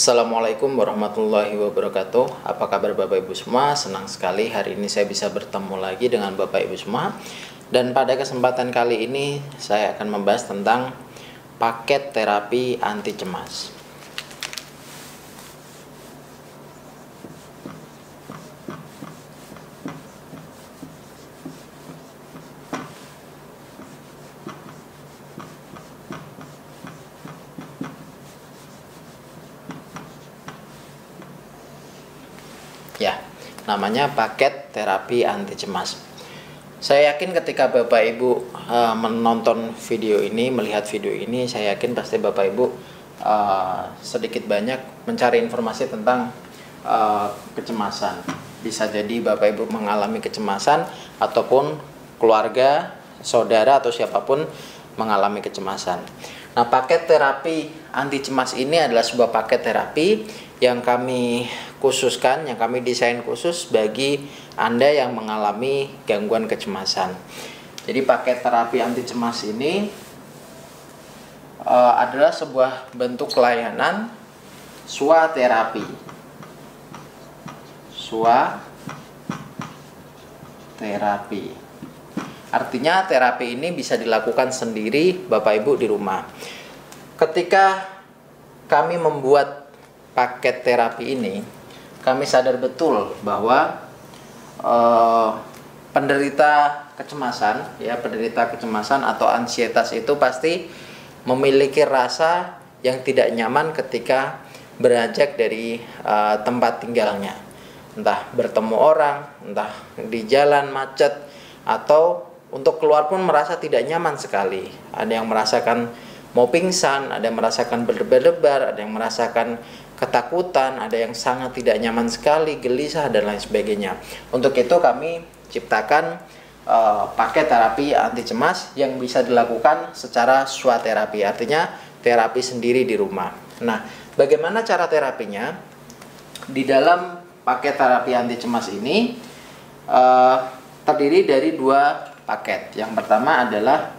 Assalamualaikum warahmatullahi wabarakatuh. Apa kabar Bapak Ibu semua? Senang sekali hari ini saya bisa bertemu lagi dengan Bapak Ibu semua. Dan pada kesempatan kali ini saya akan membahas tentang paket terapi anti cemas. Ya, namanya paket terapi anti cemas. Saya yakin ketika Bapak Ibu menonton video ini, melihat video ini, saya yakin pasti Bapak Ibu sedikit banyak mencari informasi tentang kecemasan. Bisa jadi Bapak Ibu mengalami kecemasan ataupun keluarga, saudara atau siapapun mengalami kecemasan. Nah, paket terapi anti cemas ini adalah sebuah paket terapi yang kami khususkan, yang kami desain khusus bagi Anda yang mengalami gangguan kecemasan. Jadi paket terapi anti cemas ini adalah sebuah bentuk layanan SWA terapi. SWA terapi. Artinya terapi ini bisa dilakukan sendiri Bapak Ibu di rumah. Ketika kami membuat paket terapi ini, kami sadar betul bahwa penderita kecemasan atau ansietas itu pasti memiliki rasa yang tidak nyaman ketika beranjak dari tempat tinggalnya, entah bertemu orang, entah di jalan macet, atau untuk keluar pun merasa tidak nyaman sekali. Ada yang merasakan mau pingsan, ada yang merasakan berdebar-debar, ada yang merasakan ketakutan, ada yang sangat tidak nyaman sekali, gelisah, dan lain sebagainya. Untuk itu kami ciptakan paket terapi anti cemas yang bisa dilakukan secara SWA terapi, artinya terapi sendiri di rumah. Nah, bagaimana cara terapinya? Di dalam paket terapi anti cemas ini terdiri dari dua paket. Yang pertama adalah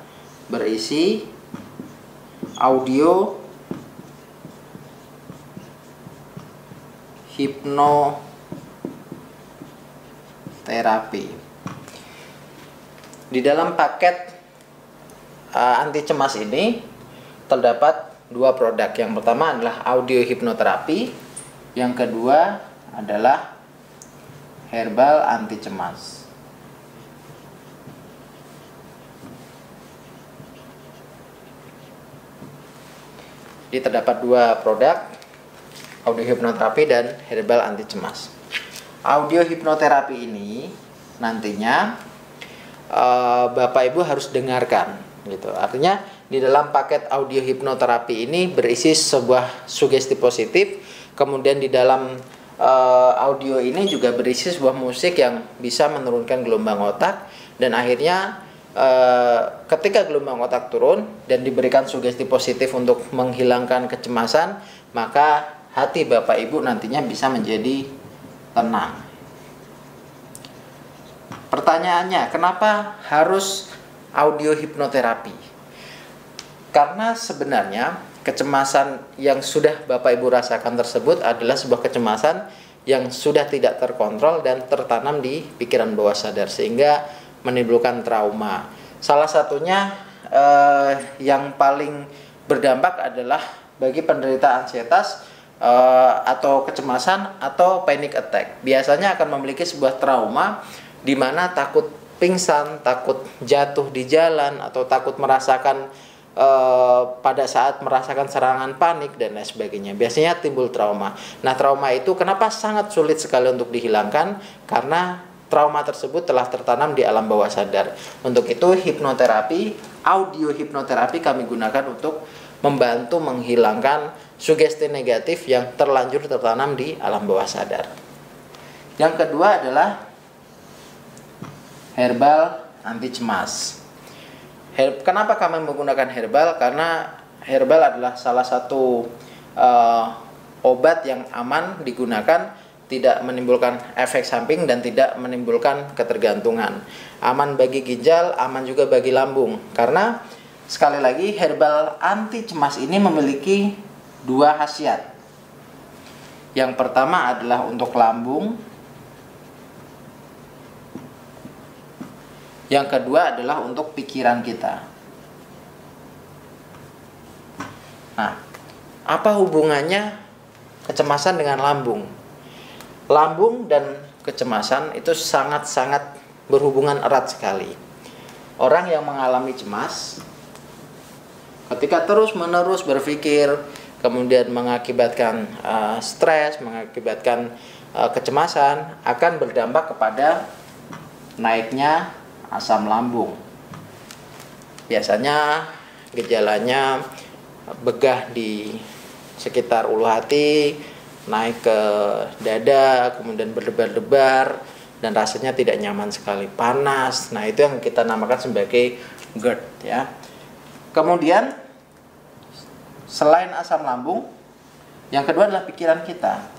berisi audio hipnoterapi. Di dalam paket anti cemas ini terdapat dua produk. Yang pertama adalah audio hipnoterapi, yang kedua adalah herbal anti cemas. Jadi terdapat dua produk, audio hipnoterapi dan herbal anti cemas. Audio hipnoterapi ini nantinya Bapak Ibu harus dengarkan, gitu. Artinya di dalam paket audio hipnoterapi ini berisi sebuah sugesti positif. Kemudian di dalam audio ini juga berisi sebuah musik yang bisa menurunkan gelombang otak, dan akhirnya ketika gelombang otak turun dan diberikan sugesti positif untuk menghilangkan kecemasan, maka hati Bapak Ibu nantinya bisa menjadi tenang. Pertanyaannya, kenapa harus audio hipnoterapi? Karena sebenarnya kecemasan yang sudah Bapak Ibu rasakan tersebut adalah sebuah kecemasan yang sudah tidak terkontrol dan tertanam di pikiran bawah sadar, sehingga menimbulkan trauma. Salah satunya yang paling berdampak adalah bagi penderita ansietas atau kecemasan atau panic attack. Biasanya akan memiliki sebuah trauma di mana takut pingsan, takut jatuh di jalan, atau takut merasakan pada saat merasakan serangan panik dan lain sebagainya. Biasanya timbul trauma. Nah, trauma itu kenapa sangat sulit sekali untuk dihilangkan? Karena trauma tersebut telah tertanam di alam bawah sadar. Untuk itu hipnoterapi, audio hipnoterapi kami gunakan untuk membantu menghilangkan sugesti negatif yang terlanjur tertanam di alam bawah sadar. Yang kedua adalah herbal anti cemas. Kenapa kami menggunakan herbal? Karena herbal adalah salah satu obat yang aman digunakan, tidak menimbulkan efek samping dan tidak menimbulkan ketergantungan. Aman bagi ginjal, aman juga bagi lambung. Karena sekali lagi herbal anti cemas ini memiliki dua khasiat. Yang pertama adalah untuk lambung. Yang kedua adalah untuk pikiran kita. Nah, apa hubungannya kecemasan dengan lambung? Lambung dan kecemasan itu sangat-sangat berhubungan erat sekali. Orang yang mengalami cemas, ketika terus-menerus berpikir, kemudian mengakibatkan stres, mengakibatkan kecemasan, akan berdampak kepada naiknya asam lambung. Biasanya gejalanya begah di sekitar ulu hati, naik ke dada, kemudian berdebar-debar, dan rasanya tidak nyaman sekali, panas. Nah, itu yang kita namakan sebagai GERD ya. Kemudian selain asam lambung, yang kedua adalah pikiran kita.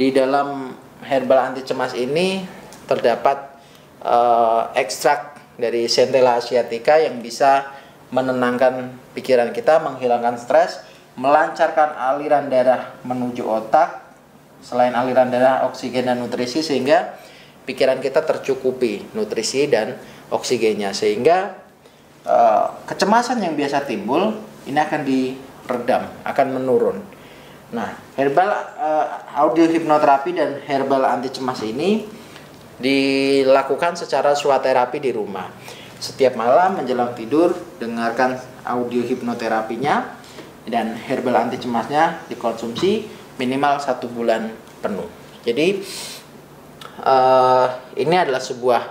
Di dalam herbal anti cemas ini terdapat ekstrak dari Centella asiatica yang bisa menenangkan pikiran kita, menghilangkan stres, melancarkan aliran darah menuju otak, selain aliran darah, oksigen dan nutrisi, sehingga pikiran kita tercukupi nutrisi dan oksigennya, sehingga kecemasan yang biasa timbul ini akan diredam, akan menurun. Nah, herbal audio hipnoterapi dan herbal anti cemas ini dilakukan secara swaterapi di rumah. Setiap malam menjelang tidur dengarkan audio hipnoterapinya, dan herbal anti cemasnya dikonsumsi minimal 1 bulan penuh. Jadi ini adalah sebuah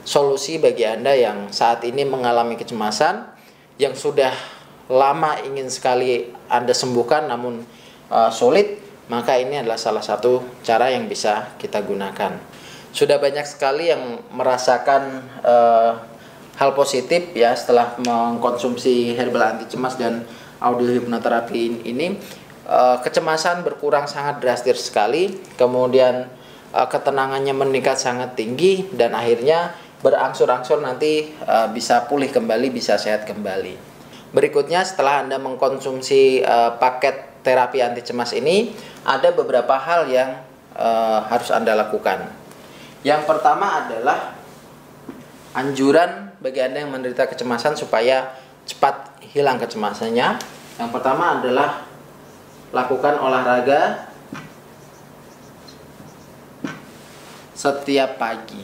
solusi bagi Anda yang saat ini mengalami kecemasan, yang sudah lama ingin sekali Anda sembuhkan namun sulit, maka ini adalah salah satu cara yang bisa kita gunakan. Sudah banyak sekali yang merasakan hal positif ya setelah mengkonsumsi herbal anti cemas dan audio hipnoterapi ini. Kecemasan berkurang sangat drastis sekali, kemudian ketenangannya meningkat sangat tinggi, dan akhirnya berangsur-angsur nanti bisa pulih kembali, bisa sehat kembali. Berikutnya, setelah Anda mengkonsumsi paket terapi anti cemas ini, ada beberapa hal yang harus Anda lakukan. Yang pertama adalah anjuran bagi Anda yang menderita kecemasan supaya cepat hilang kecemasannya. Yang pertama adalah lakukan olahraga setiap pagi.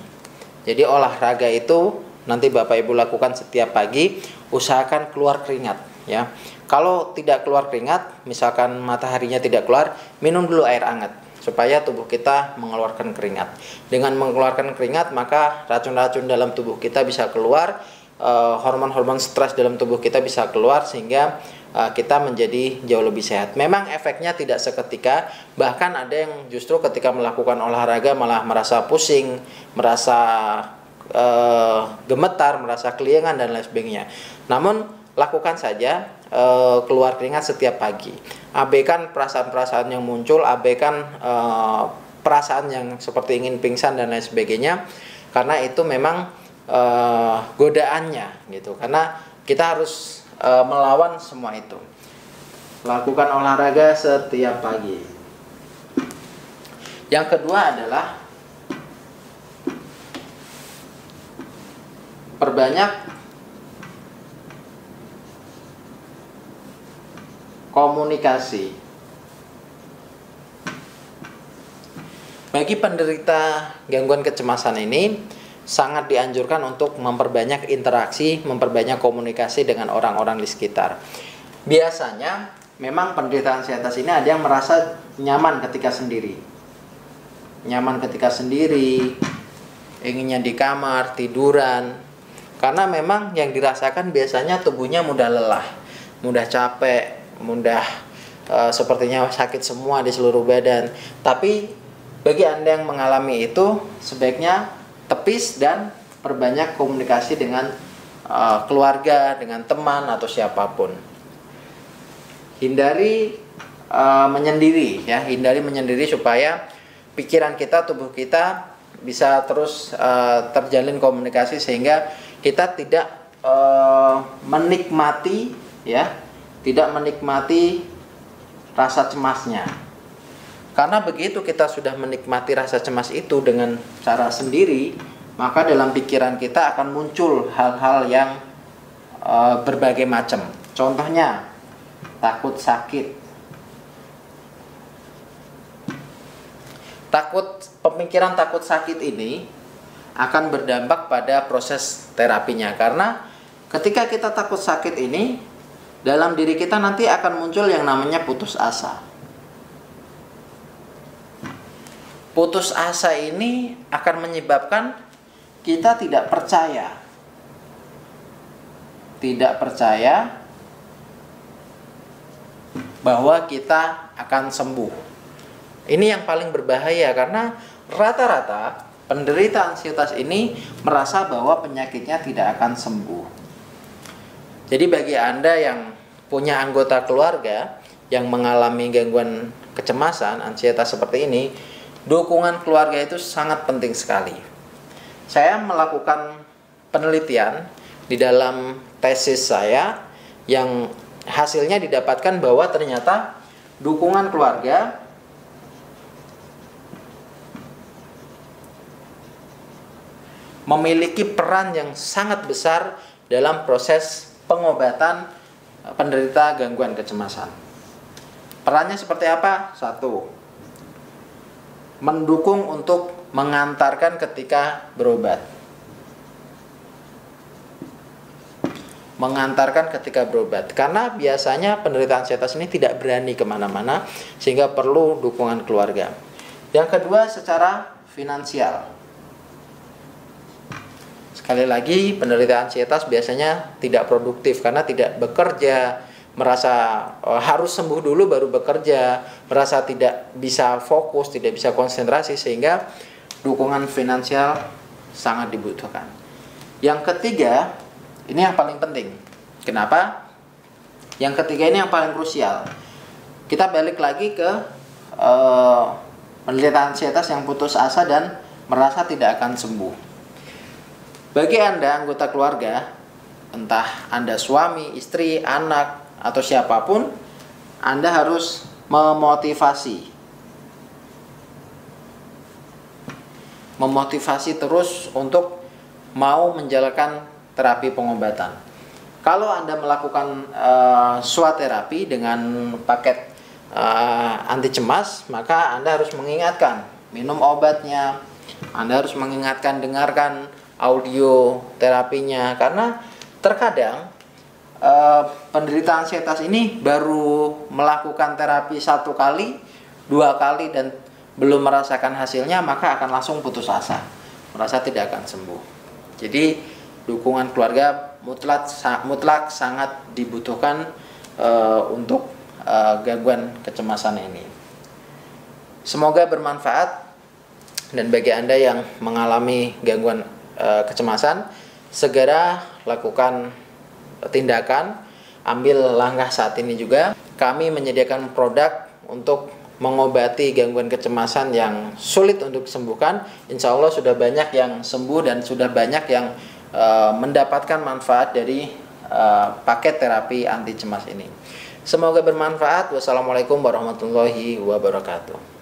Jadi olahraga itu nanti Bapak Ibu lakukan setiap pagi, usahakan keluar keringat ya. Kalau tidak keluar keringat, misalkan mataharinya tidak keluar, minum dulu air hangat supaya tubuh kita mengeluarkan keringat. Dengan mengeluarkan keringat, maka racun-racun dalam tubuh kita bisa keluar, hormon-hormon stres dalam tubuh kita bisa keluar, sehingga kita menjadi jauh lebih sehat. Memang efeknya tidak seketika, bahkan ada yang justru ketika melakukan olahraga malah merasa pusing, merasa gemetar, merasa keliengan dan lain sebagainya. Namun lakukan saja, keluar keringat setiap pagi. Abaikan perasaan-perasaan yang muncul, abaikan perasaan yang seperti ingin pingsan dan lain sebagainya, karena itu memang godaannya gitu. Karena kita harus melawan semua itu. Lakukan olahraga setiap pagi. Yang kedua adalah perbanyak komunikasi. Bagi penderita gangguan kecemasan ini sangat dianjurkan untuk memperbanyak interaksi, memperbanyak komunikasi dengan orang-orang di sekitar. Biasanya memang penderita ansietas ini ada yang merasa nyaman ketika sendiri. Nyaman ketika sendiri, inginnya di kamar, tiduran. Karena memang yang dirasakan biasanya tubuhnya mudah lelah, mudah capek, mudah sepertinya sakit semua di seluruh badan. Tapi bagi Anda yang mengalami itu, sebaiknya tepis dan perbanyak komunikasi dengan keluarga, dengan teman atau siapapun. Hindari menyendiri ya, hindari menyendiri supaya pikiran kita, tubuh kita bisa terus terjalin komunikasi, sehingga kita tidak menikmati ya, tidak menikmati rasa cemasnya. Karena begitu kita sudah menikmati rasa cemas itu dengan cara sendiri, maka dalam pikiran kita akan muncul hal-hal yang berbagai macam. Contohnya, takut sakit. Pemikiran takut sakit ini akan berdampak pada proses terapinya, karena ketika kita takut sakit ini, dalam diri kita nanti akan muncul yang namanya putus asa. Putus asa ini akan menyebabkan kita tidak percaya bahwa kita akan sembuh. Ini yang paling berbahaya, karena rata-rata penderita ansietas ini merasa bahwa penyakitnya tidak akan sembuh. Jadi bagi Anda yang punya anggota keluarga yang mengalami gangguan kecemasan, ansietas seperti ini, dukungan keluarga itu sangat penting sekali. Saya melakukan penelitian di dalam tesis saya yang hasilnya didapatkan bahwa ternyata dukungan keluarga memiliki peran yang sangat besar dalam proses pengobatan penderita gangguan kecemasan. Perannya seperti apa? 1. Mendukung untuk mengantarkan ketika berobat. Karena biasanya penderita ansietas ini tidak berani kemana-mana, sehingga perlu dukungan keluarga. Yang kedua, secara finansial. Sekali lagi, penderita ansietas biasanya tidak produktif karena tidak bekerja, merasa harus sembuh dulu baru bekerja, merasa tidak bisa fokus, tidak bisa konsentrasi, sehingga dukungan finansial sangat dibutuhkan. Yang ketiga, ini yang paling penting. Kenapa? Yang ketiga ini yang paling krusial. Kita balik lagi ke penderita ansietas yang putus asa dan merasa tidak akan sembuh. Bagi Anda, anggota keluarga, entah Anda suami, istri, anak, atau siapapun, Anda harus memotivasi terus untuk mau menjalankan terapi pengobatan. Kalau Anda melakukan SWA terapi dengan paket anti cemas, maka Anda harus mengingatkan minum obatnya, Anda harus mengingatkan dengarkan audio terapinya, karena terkadang penderita ansietas ini baru melakukan terapi 1 kali, 2 kali dan belum merasakan hasilnya, maka akan langsung putus asa, merasa tidak akan sembuh. Jadi dukungan keluarga mutlak sangat dibutuhkan untuk gangguan kecemasan ini. Semoga bermanfaat, dan bagi Anda yang mengalami gangguan kecemasan, segera lakukan tindakan, ambil langkah saat ini juga. Kami menyediakan produk untuk mengobati gangguan kecemasan yang sulit untuk disembuhkan. Insya Allah sudah banyak yang sembuh dan sudah banyak yang mendapatkan manfaat dari paket terapi anti cemas ini. Semoga bermanfaat. Wassalamualaikum warahmatullahi wabarakatuh.